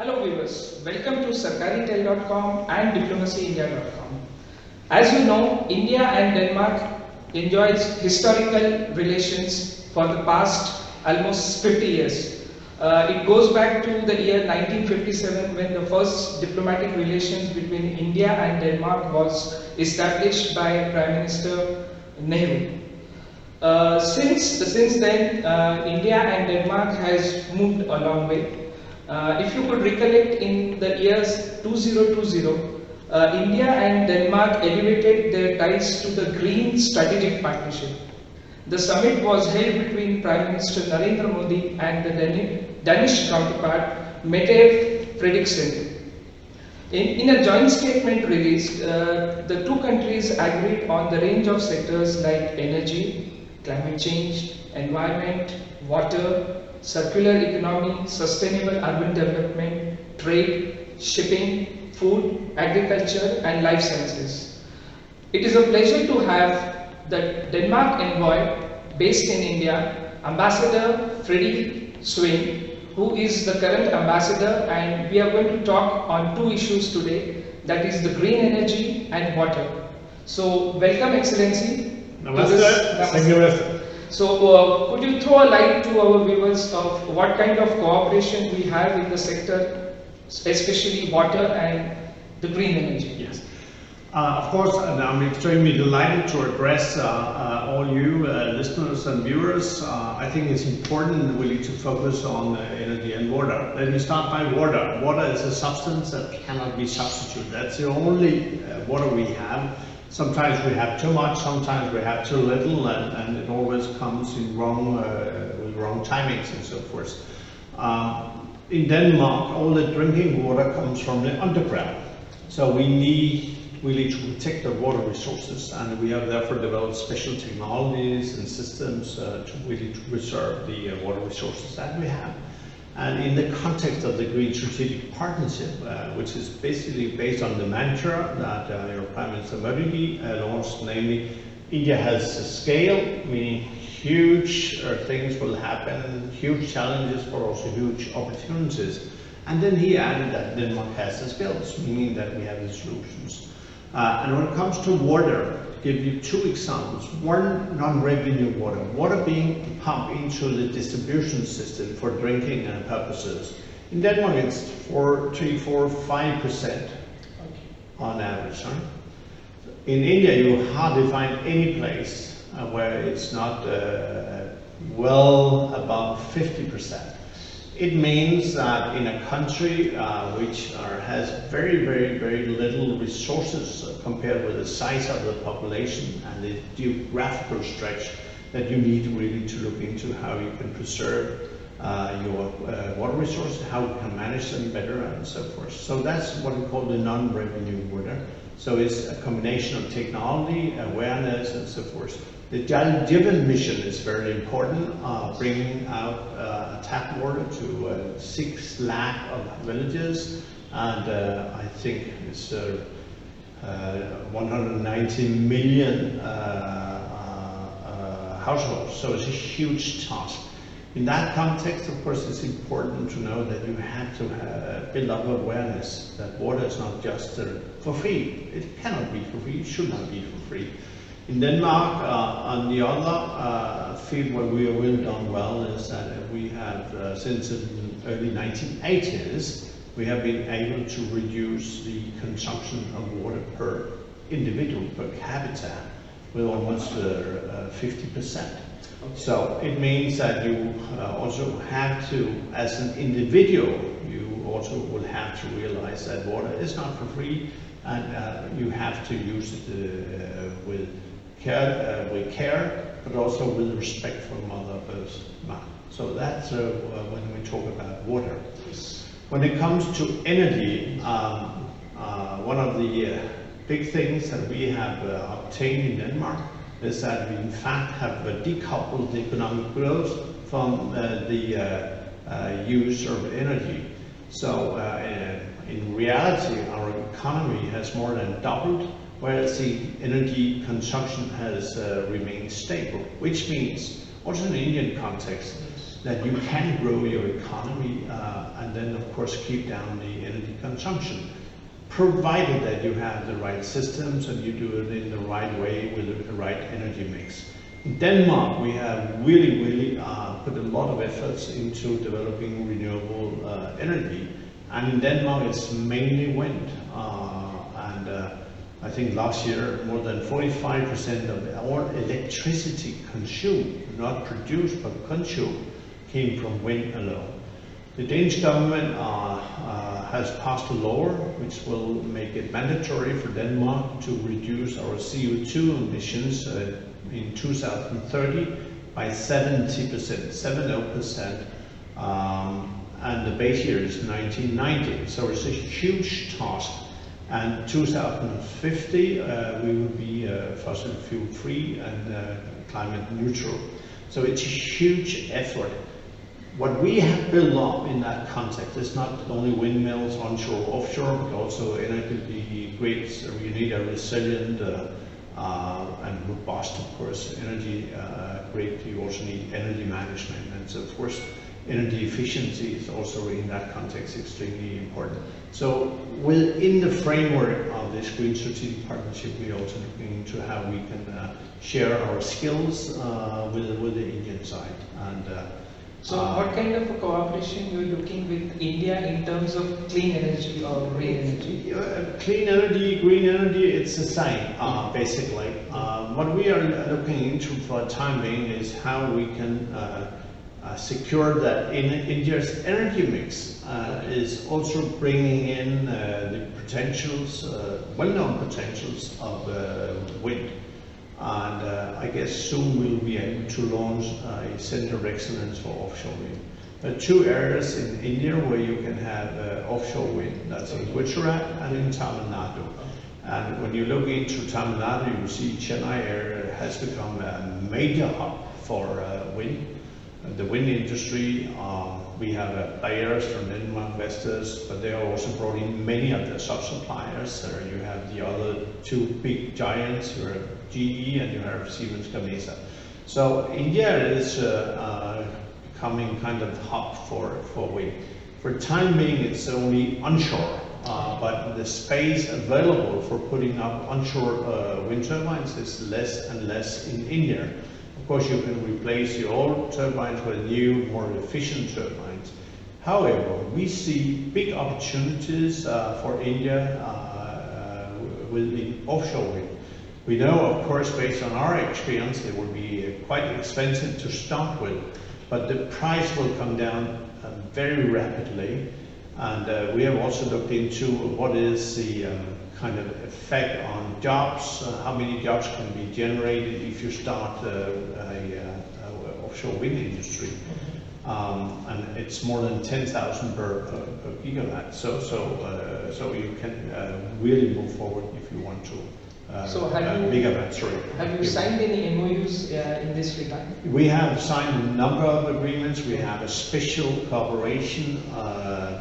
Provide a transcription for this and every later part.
Hello viewers, welcome to sarkaritel.com and diplomacyindia.com. As you know, India and Denmark enjoys historical relations for the past almost 50 years. It goes back to the year 1957 when the first diplomatic relations between India and Denmark was established by Prime Minister Nehru. Since then, India and Denmark has moved a long way. If you could recollect, in the years 2020, India and Denmark elevated their ties to the Green Strategic Partnership. The summit was held between Prime Minister Narendra Modi and the Danish counterpart, Ameya Sathaye. In a joint statement released, the two countries agreed on the range of sectors like energy, climate change, environment, water, circular economy, sustainable urban development, trade, shipping, food, agriculture and life sciences. It is a pleasure to have the Denmark envoy based in India, Ambassador Freddy Svane, who is the current ambassador, and we are going to talk on two issues today, that is the green energy and water. So welcome Excellency. Namaste. Thank you, Mr. So could you throw a light to our viewers of what kind of cooperation we have in the sector, especially water and the green energy? Yes. Of course, and I'm extremely delighted to address all you listeners and viewers. I think it's important really to focus on energy and water. Let me start by water. Water is a substance that cannot be substituted. That's the only water we have. Sometimes we have too much, sometimes we have too little, and it always comes in with wrong timings and so forth. In Denmark, all the drinking water comes from the underground. So we need really to protect the water resources, and we have therefore developed special technologies and systems to really preserve the water resources that we have. And in the context of the Green Strategic Partnership, which is basically based on the mantra that your Prime Minister Modi launched, namely, India has a scale, meaning huge things will happen, huge challenges, but also huge opportunities. And then he added that Denmark has the skills, meaning that we have the solutions. And when it comes to water, give you two examples. One, non-revenue water. Water being pumped into the distribution system for drinking purposes. In Denmark, it's 3-5% on average. Huh? In India, you hardly find any place where it's not well above 50%. It means that in a country which has very little resources compared with the size of the population and the geographical stretch, that you need really to look into how you can preserve your water resources, how you can manage them better and so forth. So that's what we call the non-revenue water. So it's a combination of technology, awareness and so forth. The Jal Jeevan mission is very important, bringing out tap water to 6 lakh of villages, and I think it's 190 million households, so it's a huge task. In that context, of course, it's important to know that you have to build up awareness that water is not just for free. It cannot be for free, it should not be for free. In Denmark, on the other field where we have really done well is that we have, since the early 1980s, we have been able to reduce the consumption of water per individual, per capita, with almost 50%. So it means that you also have to, as an individual, you also will have to realize that water is not for free, and you have to use it with care, but also with respect for Mother Earth. So that's when we talk about water. When it comes to energy, one of the big things that we have obtained in Denmark is that we in fact have decoupled the economic growth from the use of energy. So in reality, our economy has more than doubled, whereas the energy consumption has remained stable, which means, also in the Indian context, that you can grow your economy and then of course keep down the energy consumption, provided that you have the right systems and you do it in the right way with the right energy mix. In Denmark, we have really put a lot of efforts into developing renewable energy, and in Denmark it's mainly wind. I think last year more than 45% of all electricity consumed, not produced but consumed, came from wind alone. The Danish government has passed a law which will make it mandatory for Denmark to reduce our CO2 emissions in 2030 by 70%, 70%, and the base year is 1990. So it's a huge task. And 2050 we will be fossil fuel free and climate neutral. So it's a huge effort. What we have built up in that context is not only windmills onshore, offshore, but also energy grids. You need a resilient and robust, of course, energy grid. You also need energy management, and so of course energy efficiency is also in that context extremely important. So within the framework of this Green Strategic Partnership, we're also looking into how we can share our skills with the Indian side. And so what kind of a cooperation you're looking with India in terms of clean energy or green energy? Clean energy, green energy, it's the same, basically. What we are looking into for the time being is how we can secure that in India's energy mix is also bringing in the potentials, well-known potentials of wind. And I guess soon we'll be able to launch a center of excellence for offshore wind. There are two areas in India where you can have offshore wind. That's in Gujarat and in Tamil Nadu. And when you look into Tamil Nadu, you see Chennai area has become a major hub for wind. The wind industry, we have players from Denmark, investors, but they are also brought in many of the sub-suppliers. You have the other two big giants, you have GE and you have Siemens Gamesa. So India is becoming kind of hub for wind. For the time being, it's only onshore, but the space available for putting up onshore wind turbines is less and less in India. Of course, you can replace your old turbines with new, more efficient turbines. However, we see big opportunities for India within offshore wind. We know, of course, based on our experience, it will be quite expensive to start with, but the price will come down very rapidly. And we have also looked into what is the kind of effect on jobs, how many jobs can be generated if you start a offshore wind industry. And it's more than 10,000 per gigawatt. So you can really move forward if you want to. So have you signed any MOUs in this regard? We have signed a number of agreements. We have a special cooperation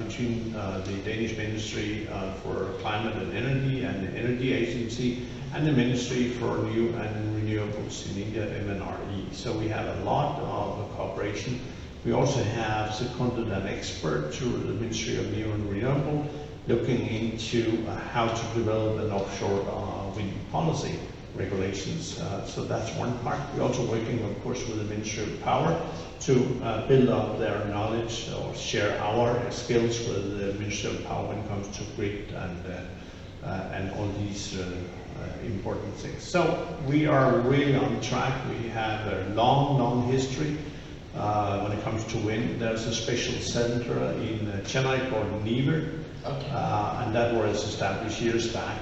between the Danish Ministry for Climate and Energy and the Energy Agency and the Ministry for New and Renewables in India, MNRE. So we have a lot of cooperation. We also have seconded an expert to the Ministry of New and Renewable, looking into how to develop an offshore wind policy regulations. So that's one part. We're also working, of course, with the Ministry of Power to build up their knowledge or share our skills with the Ministry of Power when it comes to grid and all these important things. So we are really on track. We have a long history when it comes to wind. There's a special center in Chennai called NIVER. Okay. And that was established years back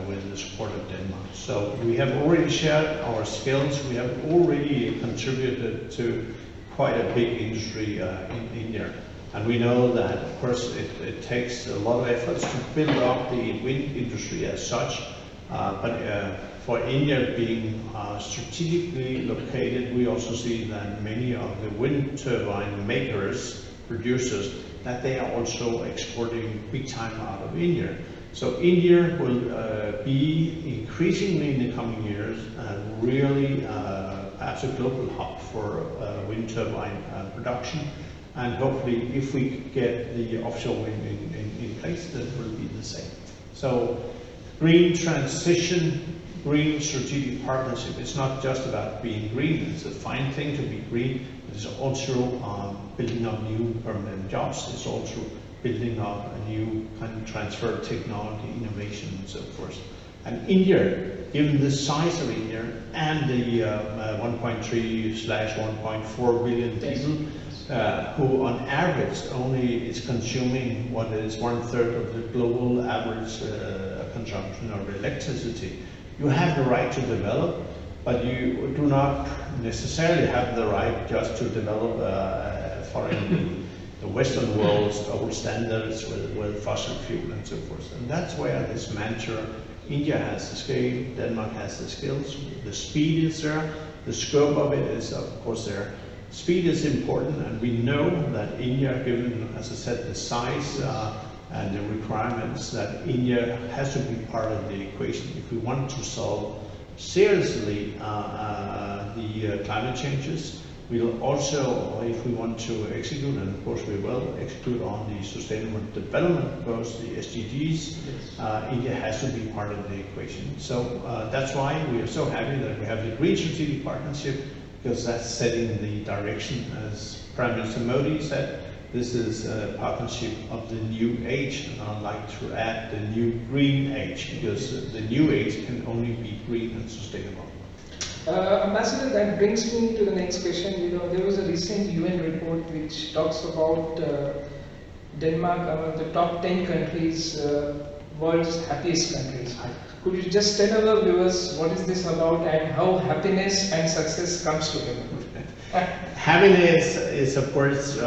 with the support of Denmark. So we have already shared our skills. We have already contributed to quite a big industry in India. And we know that, of course, it takes a lot of efforts to build up the wind industry as such. But for India being strategically located, we also see that many of the wind turbine makers, producers, that they are also exporting big time out of India. So India will be increasingly in the coming years really perhaps a global hub for wind turbine production. And hopefully, if we get the offshore wind in place, that will be the same. So, green transition, green strategic partnership. It's not just about being green. It's a fine thing to be green. It's also building up new permanent jobs. It's also building up a new kind of transfer of technology, innovation, and so forth. And India, given the size of India and the 1.3/1.4 billion people, who on average only is consuming what is 1/3 of the global average consumption of electricity, you have the right to develop, but you do not necessarily have the right just to develop following the Western world's old standards with fossil fuel and so forth. And that's where this mantra, India has the scale, Denmark has the skills, the speed is there, the scope of it is of course there. Speed is important, and we know that India, given, as I said, the size and the requirements, that India has to be part of the equation if we want to solve seriously the climate changes. We'll also, if we want to execute, and of course we will execute on the sustainable development goals, the SDGs, India has to be part of the equation. So that's why we are so happy that we have the Green Strategic Partnership, because that's setting the direction. As Prime Minister Modi said, this is a partnership of the new age, and I'd like to add the new green age, because the new age can only be green and sustainable. Ambassador, that brings me to the next question. There was a recent UN report which talks about Denmark among the top 10 countries, world's happiest countries. Could you just tell our viewers what is this about and how happiness and success comes together? Happiness is, of course,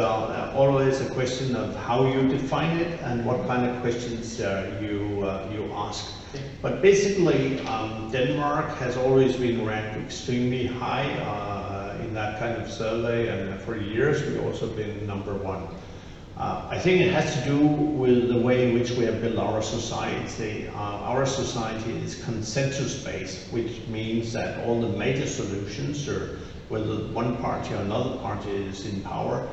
always a question of how you define it and what kind of questions you ask. But basically, Denmark has always been ranked extremely high in that kind of survey, and for years we've also been #1. I think it has to do with the way in which we have built our society. Our society is consensus-based, which means that all the major solutions, or whether one party or another party is in power,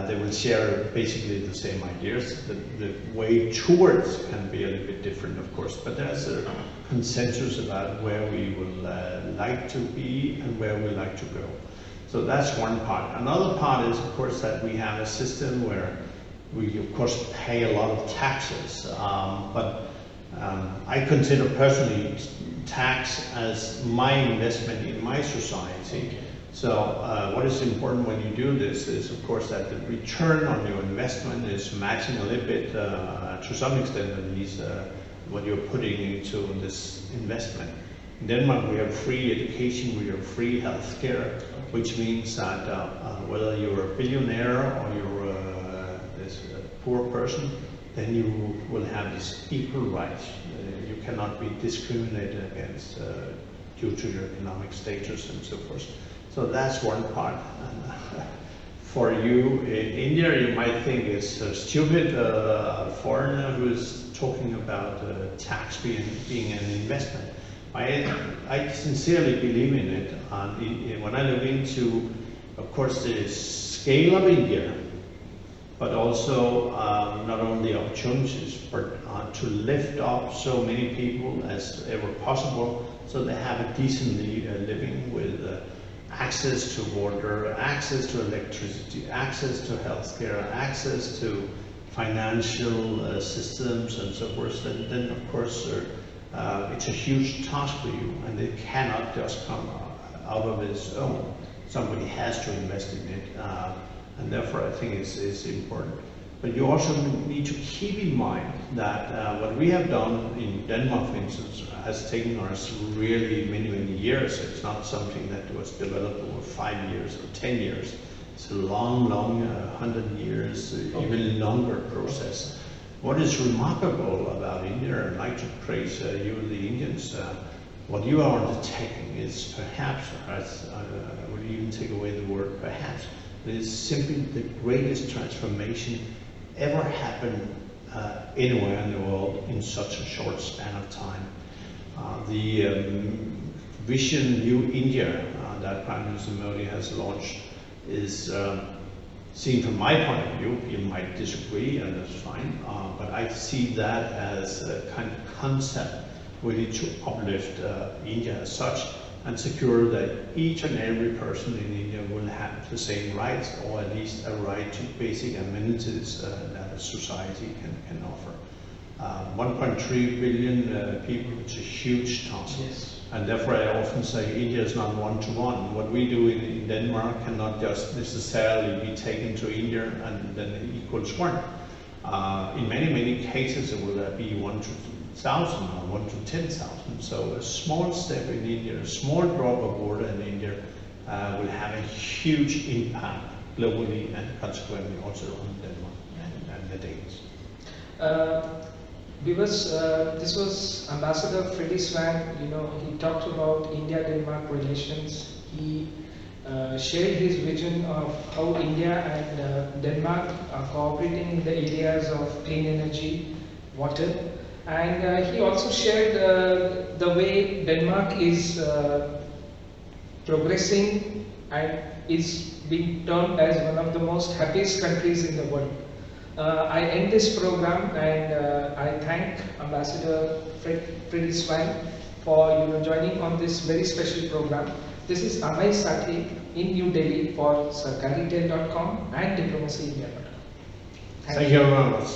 they will share basically the same ideas. The way towards can be a little bit different, of course, but there's a consensus about where we will like to be and where we like to go. So that's one part. Another part is, of course, that we have a system where we, of course, pay a lot of taxes, but I consider personally tax as my investment in my society. So what is important when you do this is, of course, that the return on your investment is matching a little bit, to some extent at least, what you're putting into this investment. In Denmark, we have free education, we have free healthcare, which means that whether you're a billionaire or you're a poor person, then you will have this equal rights. You cannot be discriminated against due to your economic status and so forth. So that's one part. For you in India, you might think it's a stupid foreigner who is talking about tax being an investment. I sincerely believe in it. When I look into, of course, the scale of India, but also not only opportunities, but to lift up so many people as ever possible, so they have a decently living with access to water, access to electricity, access to healthcare, access to financial systems and so forth. Then of course, it's a huge task for you, and it cannot just come out of its own. Somebody has to invest in it, and therefore I think it's important. But you also need to keep in mind that what we have done in Denmark, for instance, has taken us really many, many years. It's not something that was developed over 5 years or 10 years. It's a long, 100 years, even longer process. What is remarkable about India, and I'd like to praise you, the Indians, what you are undertaking is perhaps, I would even take away the word perhaps, it is simply the greatest transformation ever happened anywhere in the world in such a short span of time. The vision New India, that Prime Minister Modi has launched is seen from my point of view. You might disagree, and that's fine, but I see that as a kind of concept really to uplift India as such and secure that each and every person in India will have the same rights, or at least a right to basic amenities that a society can offer. 1.3 billion people, it's a huge task. Yes. And therefore I often say India is not one-to-one. What we do in Denmark cannot just necessarily be taken to India and then equals one. In many cases it will be 1 to 1,000 or 1 to 10,000. So a small step in India, a small drop of water in India will have a huge impact globally and consequently also on Denmark and the Danes. Because this was Ambassador Freddy Svane, he talked about India-Denmark relations. He shared his vision of how India and Denmark are cooperating in the areas of clean energy, water, and he also shared the way Denmark is progressing and is being termed as one of the most happiest countries in the world. I end this program, and I thank Ambassador Freddy Svane for joining on this very special program. This is Ameya Sathaye in New Delhi for sarkaritail.com and diplomacyindia.com. Thank you very much.